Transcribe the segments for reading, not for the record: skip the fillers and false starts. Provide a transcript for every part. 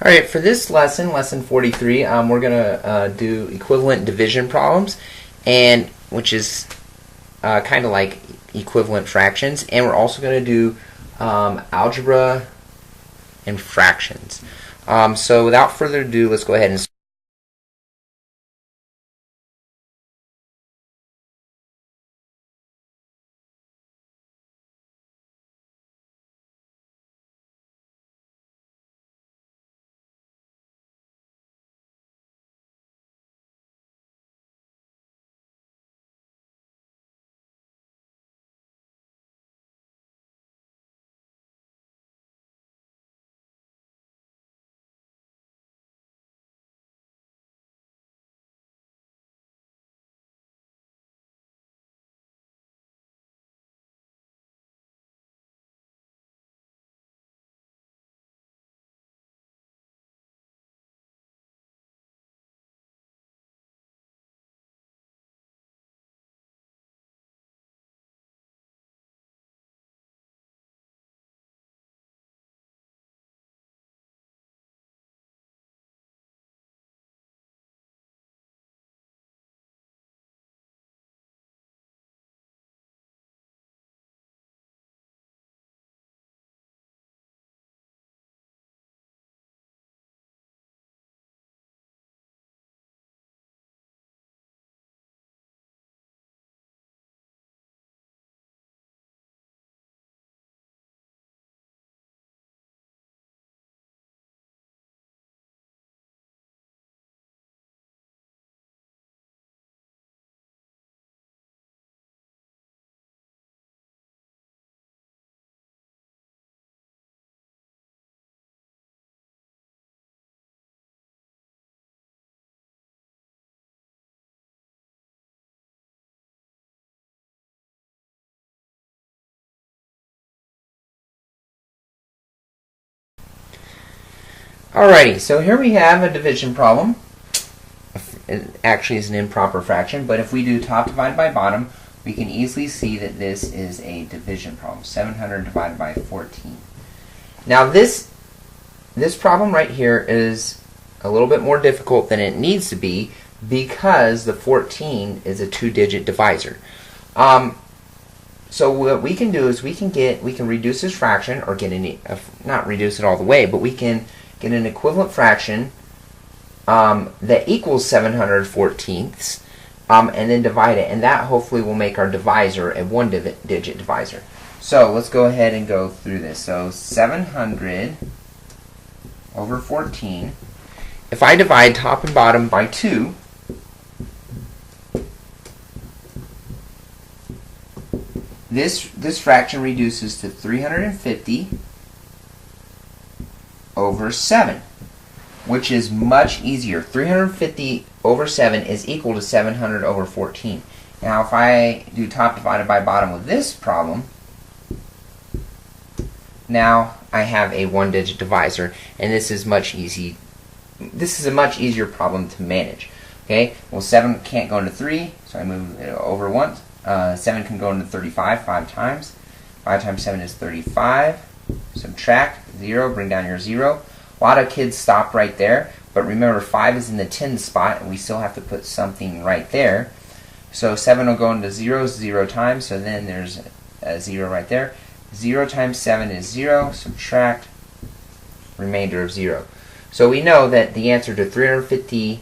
Alright, for this lesson, lesson 43, we're going to do equivalent division problems, and which is kind of like equivalent fractions, and we're also going to do algebra and fractions. So without further ado, let's go ahead and Alrighty, so here we have a division problem. It actually is an improper fraction, but if we do top divided by bottom, we can easily see that this is a division problem. 700 divided by 14. Now this problem right here is a little bit more difficult than it needs to be because the 14 is a two-digit divisor. So what we can do is we can reduce this fraction, or not reduce it all the way, but we can get an equivalent fraction that equals 7/14, and then divide it, and that hopefully will make our divisor a one-digit divisor. So let's go ahead and go through this. So 700 over 14. If I divide top and bottom by 2, this fraction reduces to 350 over 7, which is much easier. 350 over 7 is equal to 700 over 14. Now if I do top divided by bottom with this problem, now I have a one-digit divisor, and this is a much easier problem to manage. Okay, well 7 can't go into 3, so I move it over once. 7 can go into 35 5 times. 5 times 7 is 35. Subtract 0, bring down your 0. A lot of kids stop right there, but remember 5 is in the 10 spot, and we still have to put something right there. So 7 will go into 0 times, so then there's a 0 right there. 0 times 7 is 0. Subtract remainder of 0. So we know that the answer to 350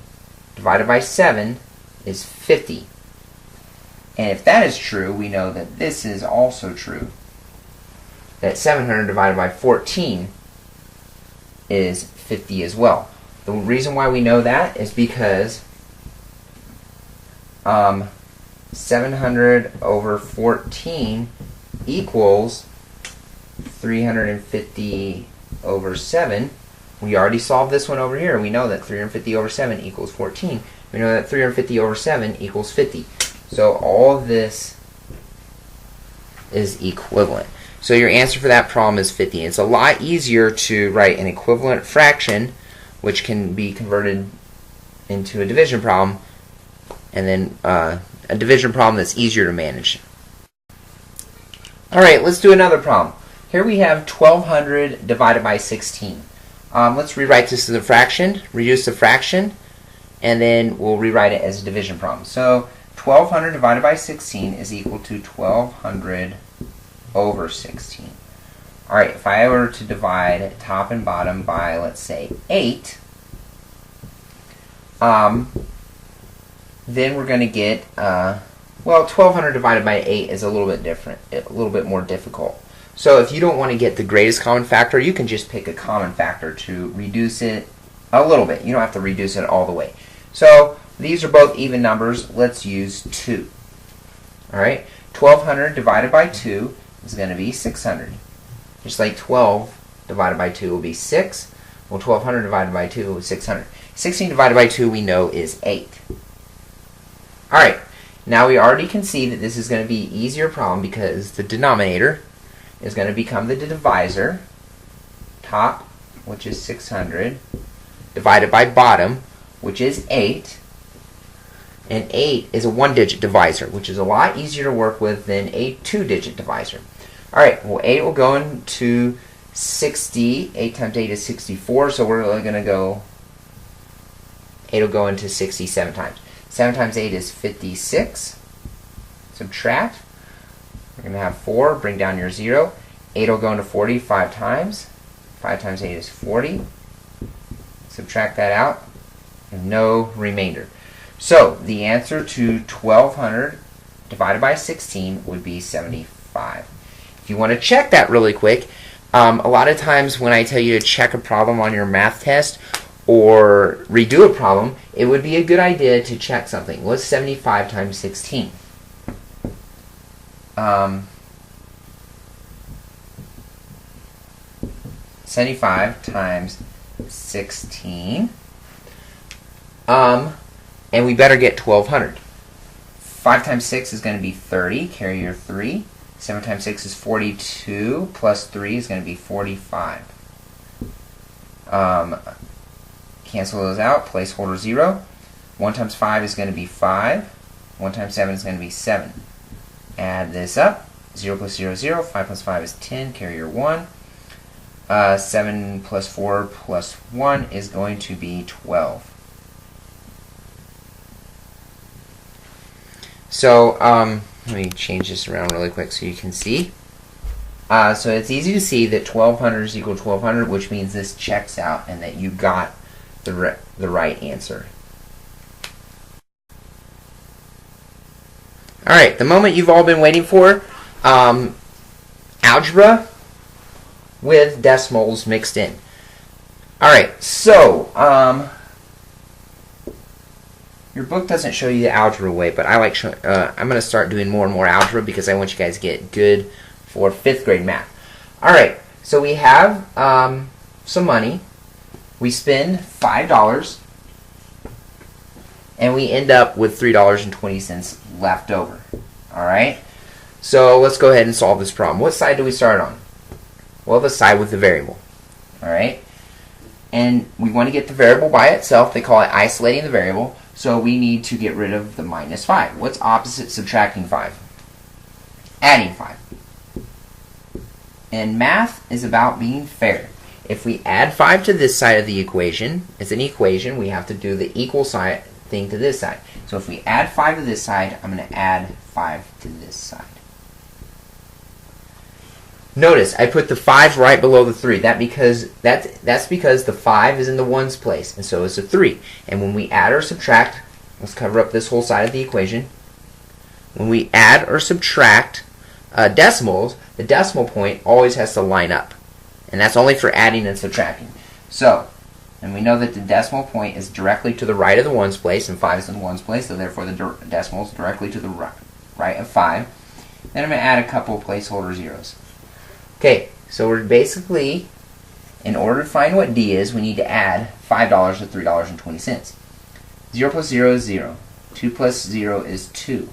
divided by 7 is 50. And if that is true, we know that this is also true, that 700 divided by 14 is 50 as well. The reason why we know that is because 700 over 14 equals 350 over 7. We already solved this one over here. We know that 350 over 7 equals 14. We know that 350 over 7 equals 50. So all of this is equivalent. So your answer for that problem is 50. It's a lot easier to write an equivalent fraction, which can be converted into a division problem, and then a division problem that's easier to manage. Alright, let's do another problem. Here we have 1200 divided by 16. Let's rewrite this as a fraction, reduce the fraction, and then we'll rewrite it as a division problem. So 1200 divided by 16 is equal to 1200 over 16. Alright, if I were to divide top and bottom by, let's say, 8, then we're going to get, well, 1200 divided by 8 is a little bit different, a little bit more difficult. So if you don't want to get the greatest common factor, you can just pick a common factor to reduce it a little bit. You don't have to reduce it all the way. So these are both even numbers. Let's use 2. Alright, 1200 divided by 2 is going to be 600. Just like 12 divided by 2 will be 6. Well, 1200 divided by 2 is 600. 16 divided by 2 we know is 8. Alright, now we already can see that this is going to be an easier problem because the denominator is going to become the divisor, top, which is 600, divided by bottom, which is 8. And 8 is a one-digit divisor, which is a lot easier to work with than a two-digit divisor. Alright, well 8 will go into 60. 8 times 8 is 64, so we're going to go, 8 will go into 60 7 times. 7 times 8 is 56. Subtract. We're going to have 4, bring down your 0. 8 will go into 40 5 times. 5 times 8 is 40. Subtract that out, and no remainder. So the answer to 1200 divided by 16 would be 75. If you want to check that really quick, a lot of times when I tell you to check a problem on your math test or redo a problem, it would be a good idea to check something. What's 75 times 16? 75 times 16. And we better get 1200. 5 times 6 is going to be 30. Carry your 3. 7 times 6 is 42. Plus 3 is going to be 45. Cancel those out. Placeholder 0. 1 times 5 is going to be 5. 1 times 7 is going to be 7. Add this up. 0 plus 0 is 0. 5 plus 5 is 10. Carry your 1. 7 plus 4 plus 1 is going to be 12. So, let me change this around really quick so you can see. So it's easy to see that 1200 is equal to 1200, which means this checks out and that you got the right answer. Alright, the moment you've all been waiting for, algebra with decimals mixed in. Alright, so, your book doesn't show you the algebra way, but I like I'm going to start doing more and more algebra because I want you guys to get good for 5th grade math. Alright, so we have some money. We spend $5, and we end up with $3.20 left over. Alright, so let's go ahead and solve this problem. What side do we start on? Well, the side with the variable. Alright, and we want to get the variable by itself. They call it isolating the variable. So we need to get rid of the minus 5. What's opposite subtracting 5? Adding 5. And math is about being fair. If we add 5 to this side of the equation, it's an equation, we have to do the equal side thing to this side. So if we add 5 to this side, I'm going to add 5 to this side. Notice I put the 5 right below the 3. That's because the 5 is in the ones place, and so is the 3. And when we add or subtract, let's cover up this whole side of the equation. When we add or subtract decimals, the decimal point always has to line up. And that's only for adding and subtracting. So, and we know that the decimal point is directly to the right of the ones place, and 5 is in the ones place, so therefore the decimal is directly to the right of 5. Then I'm going to add a couple of placeholder zeros. Okay, so we're basically, in order to find what D is, we need to add $5 to $3.20. 0 plus 0 is 0. 2 plus 0 is 2.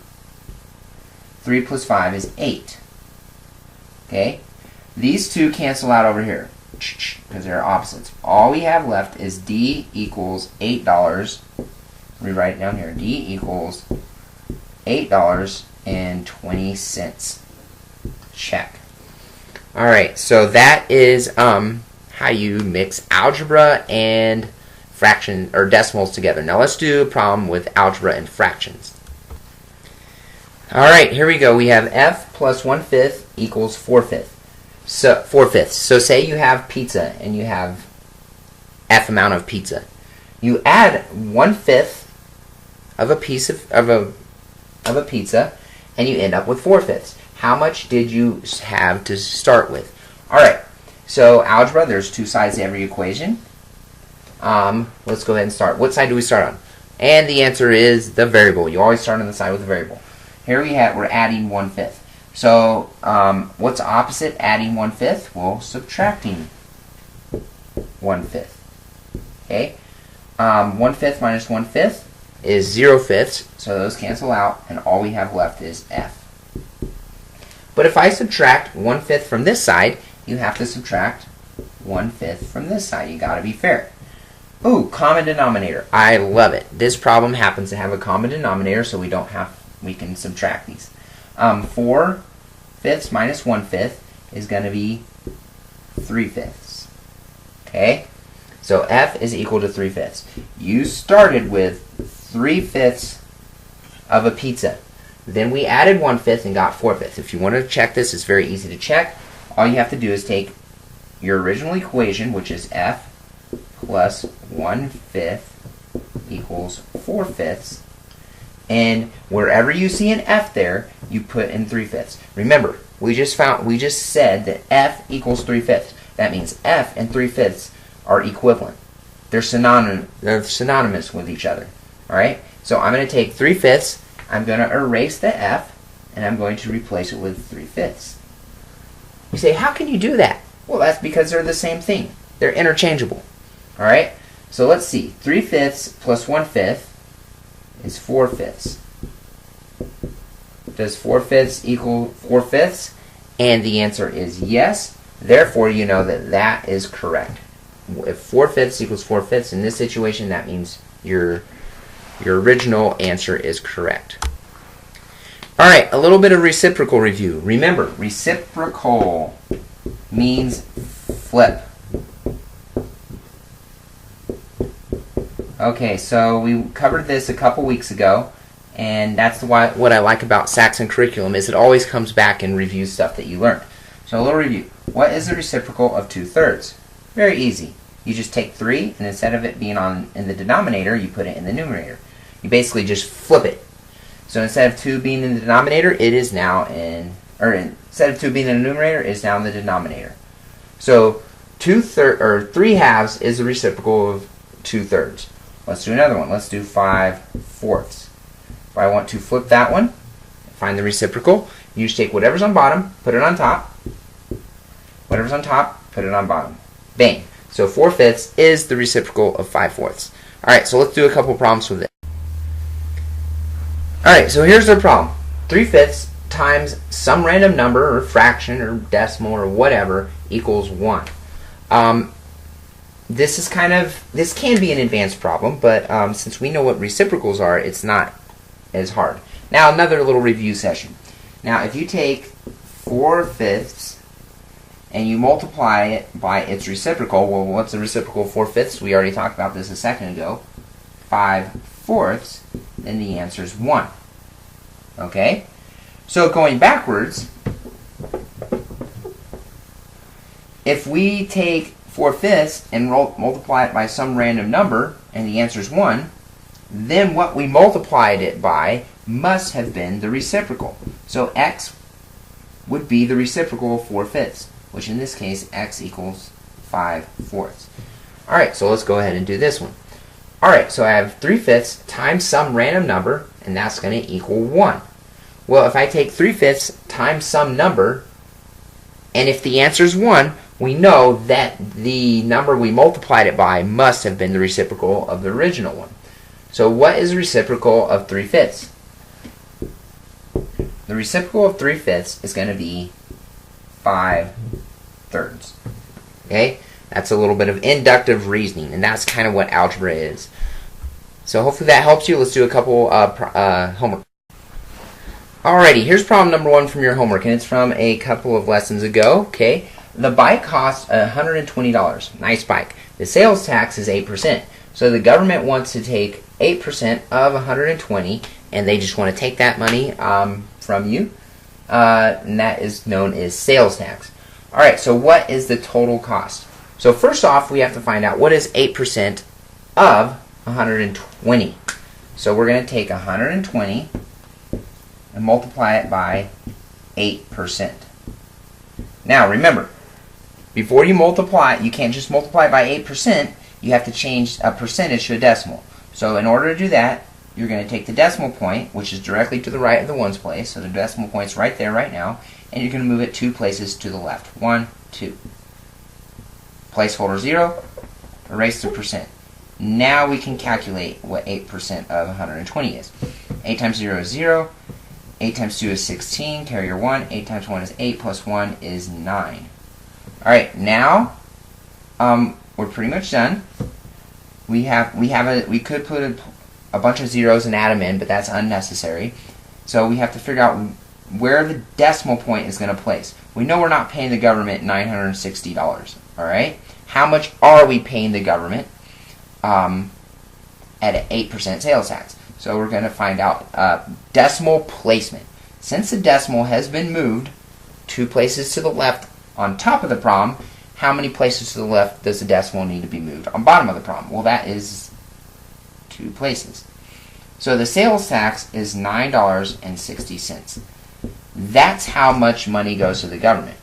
3 plus 5 is 8. Okay? These two cancel out over here because they're opposites. All we have left is D equals $8. We write it down here. D equals $8.20. Check. Alright, so that is how how you mix algebra and fraction or decimals together. Now let's do a problem with algebra and fractions. Alright, here we go. We have f plus 1/5 equals 4/5. So 4/5. So say you have pizza and you have f amount of pizza. You add 1/5 of a piece of a pizza and you end up with 4/5. How much did you have to start with? Alright, so algebra, there's two sides to every equation. Let's go ahead and start. What side do we start on? And the answer is the variable. You always start on the side with the variable. Here we're adding 1/5. So what's opposite adding 1/5? Well, subtracting 1/5. Okay? 1/5 minus 1/5 is 0/5, so those cancel out, and all we have left is f. But if I subtract 1/5 from this side, you have to subtract 1/5 from this side. You gotta be fair. Ooh, common denominator. I love it. This problem happens to have a common denominator, so we can subtract these. 4/5 minus 1/5 is going to be 3/5. Okay? So f is equal to 3/5. You started with 3/5 of a pizza. Then we added 1/5 and got 4/5. If you want to check this, it's very easy to check. All you have to do is take your original equation, which is f plus 1/5 equals 4/5. And wherever you see an f there, you put in 3/5. Remember, we just said that f equals 3/5. That means f and 3/5 are equivalent. They're synonymous with each other. All right. So I'm going to take 3/5. I'm going to erase the f, and I'm going to replace it with 3/5. You say, how can you do that? Well, that's because they're the same thing. They're interchangeable. All right. So let's see. 3/5 plus 1/5 is 4/5. Does 4/5 equal 4/5? And the answer is yes. Therefore, you know that that is correct. If 4/5 equals 4/5 in this situation, that means your original answer is correct. All right, a little bit of reciprocal review. Remember, reciprocal means flip. Okay, so we covered this a couple weeks ago, and that's what I like about Saxon curriculum is it always comes back and reviews stuff that you learned. So a little review. What is the reciprocal of 2/3? Very easy. You just take 3, and instead of it being in the denominator, you put it in the numerator. You basically just flip it. So instead of 2 being in the denominator, it is now instead of 2 being in the numerator, it is now in the denominator. So 3/2 is the reciprocal of 2/3. Let's do another one. Let's do 5/4. If I want to flip that one, find the reciprocal, you just take whatever's on bottom, put it on top. Whatever's on top, put it on bottom. Bang. So 4/5 is the reciprocal of 5/4. Alright, so let's do a couple problems with it. Alright, so here's the problem. 3/5 times some random number or fraction or decimal or whatever equals 1. This can be an advanced problem, but since we know what reciprocals are, it's not as hard. Now another little review session. Now if you take 4/5 and you multiply it by its reciprocal, well, what's the reciprocal of 4/5? We already talked about this a second ago. 5/4, then the answer is 1. Okay? So going backwards, if we take 4/5 and multiply it by some random number, and the answer is 1, then what we multiplied it by must have been the reciprocal. So x would be the reciprocal of 4/5, which in this case, x equals 5/4. Alright, so let's go ahead and do this one. Alright, so I have 3/5 times some random number, and that's going to equal 1. Well, if I take 3/5 times some number, and if the answer is 1, we know that the number we multiplied it by must have been the reciprocal of the original one. So what is the reciprocal of 3/5? The reciprocal of 3/5 is going to be 5/3. Okay? That's a little bit of inductive reasoning, and that's kind of what algebra is. So hopefully that helps you. Let's do a couple homework. Alrighty, here's problem number 1 from your homework, and it's from a couple of lessons ago. Okay, the bike costs $120. Nice bike. The sales tax is 8%. So the government wants to take 8% of 120, and they just want to take that money from you, and that is known as sales tax. All right, so what is the total cost? So first off, we have to find out what is 8% of 120. So we're going to take 120 and multiply it by 8%. Now remember, before you multiply, you can't just multiply by 8%. You have to change a percentage to a decimal. So in order to do that, you're going to take the decimal point, which is directly to the right of the ones place. So the decimal point's right there right now. And you're going to move it 2 places to the left. 1, 2. Placeholder 0. Erase the percent. Now we can calculate what 8% of 120 is. 8 times 0 is 0. 8 times 2 is 16. Carry your 1. 8 times 1 is 8. Plus 1 is 9. Alright, now we're pretty much done. We could put a bunch of zeros and add them in, but that's unnecessary. So we have to figure out where the decimal point is going to place. We know we're not paying the government $960. Alright? How much are we paying the government at an 8% sales tax? So we're going to find out decimal placement. Since the decimal has been moved 2 places to the left on top of the problem, how many places to the left does the decimal need to be moved on bottom of the problem? Well, that is 2 places. So the sales tax is $9.60. That's how much money goes to the government.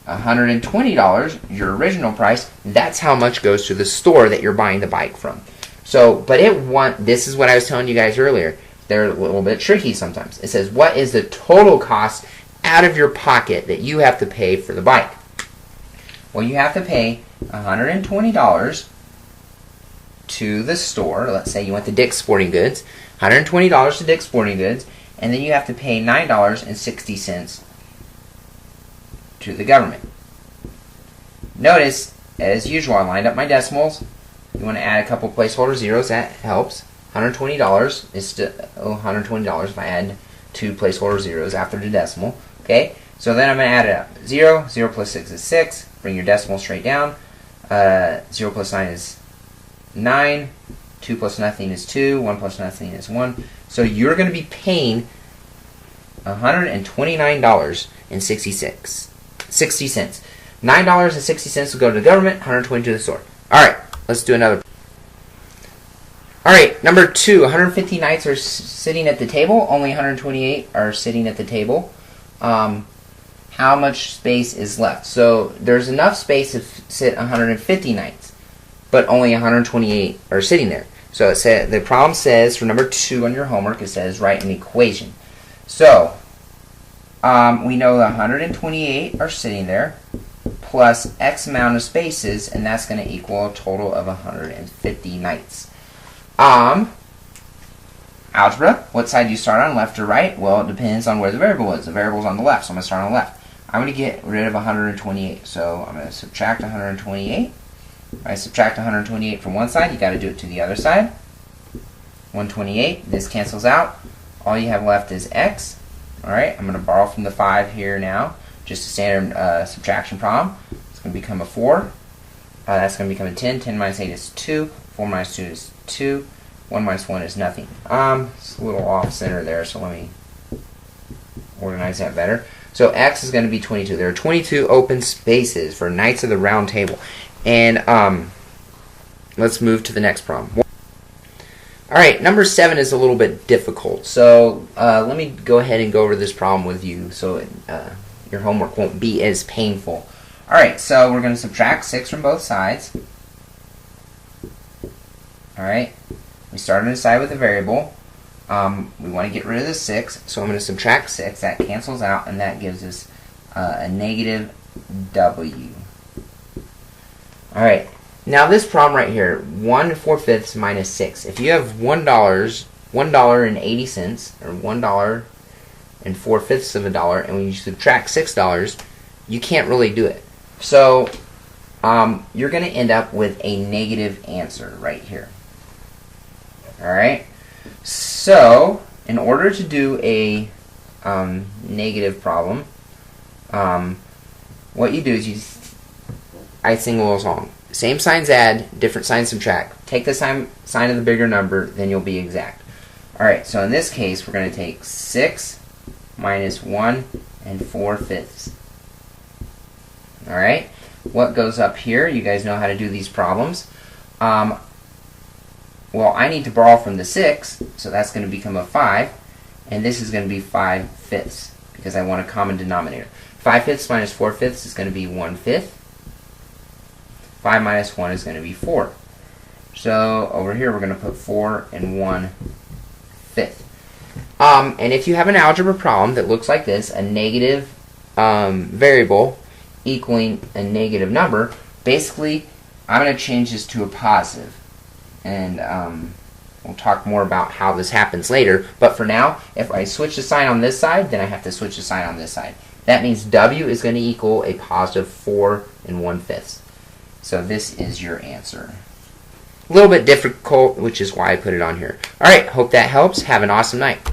$120, your original price, that's how much goes to the store that you're buying the bike from. So, but this is what I was telling you guys earlier. They're a little bit tricky sometimes. It says, what is the total cost out of your pocket that you have to pay for the bike? Well, you have to pay $120 to the store. Let's say you went to Dick's Sporting Goods. $120 to Dick's Sporting Goods. And then you have to pay $9.60 to the government. Notice, as usual, I lined up my decimals. You want to add a couple placeholder zeros. That helps. $120 is still $120 if I add 2 placeholder zeros after the decimal. Okay, so then I'm going to add it up. 0, 0 plus 6 is 6. Bring your decimal straight down. 0 plus 9 is 9. 2 plus nothing is 2. 1 plus nothing is 1. So you're going to be paying $129.60. $9.60 will go to the government, $120 to the store. Alright, let's do another. Alright, number 2, 150 knights are sitting at the table. Only 128 are sitting at the table. How much space is left? So there's enough space to sit 150 knights, but only 128 are sitting there. So the problem says, for number 2 on your homework, it says write an equation. So we know that 128 are sitting there, plus X amount of spaces, and that's going to equal a total of 150 knights. Algebra, what side do you start on, left or right? Well, it depends on where the variable is. The variable is on the left, so I'm going to start on the left. I'm going to get rid of 128, so I'm going to subtract 128. If I subtract 128 from one side, you got to do it to the other side. 128, this cancels out. All you have left is X. Alright, I'm going to borrow from the 5 here now. Just a standard subtraction problem. It's going to become a 4. That's going to become a 10. 10 minus 8 is 2. 4 minus 2 is 2. 1 minus 1 is nothing. It's a little off center there, so let me organize that better. So X is going to be 22. There are 22 open spaces for Knights of the Round Table. And let's move to the next problem. Alright, number 7 is a little bit difficult. So let me go ahead and go over this problem with you so your homework won't be as painful. Alright, so we're going to subtract 6 from both sides. Alright, we start on the side with a variable. We want to get rid of the 6, so I'm going to subtract 6. That cancels out, and that gives us a negative W. Alright, now this problem right here, 1 4/5 minus 6. If you have $1.80, or $1 and 4/5 of a dollar, and when you subtract $6, you can't really do it. So you're going to end up with a negative answer right here. Alright, so in order to do a negative problem, what you do is I sing a little song. Same signs add, different signs subtract. Take the sign of the bigger number, then you'll be exact. Alright, so in this case, we're going to take 6 minus 1 and 4/5. Alright, what goes up here? You guys know how to do these problems. Well, I need to borrow from the 6, so that's going to become a 5, and this is going to be 5/5 because I want a common denominator. 5/5 minus 4/5 is going to be 1/5. 5 minus 1 is going to be 4. So over here we're going to put 4 and 1/5. And if you have an algebra problem that looks like this, a negative variable equaling a negative number, basically I'm going to change this to a positive. And we'll talk more about how this happens later. But for now, if I switch the sign on this side, then I have to switch the sign on this side. That means W is going to equal a positive 4 and 1/5. So this is your answer. A little bit difficult, which is why I put it on here. Alright, hope that helps. Have an awesome night.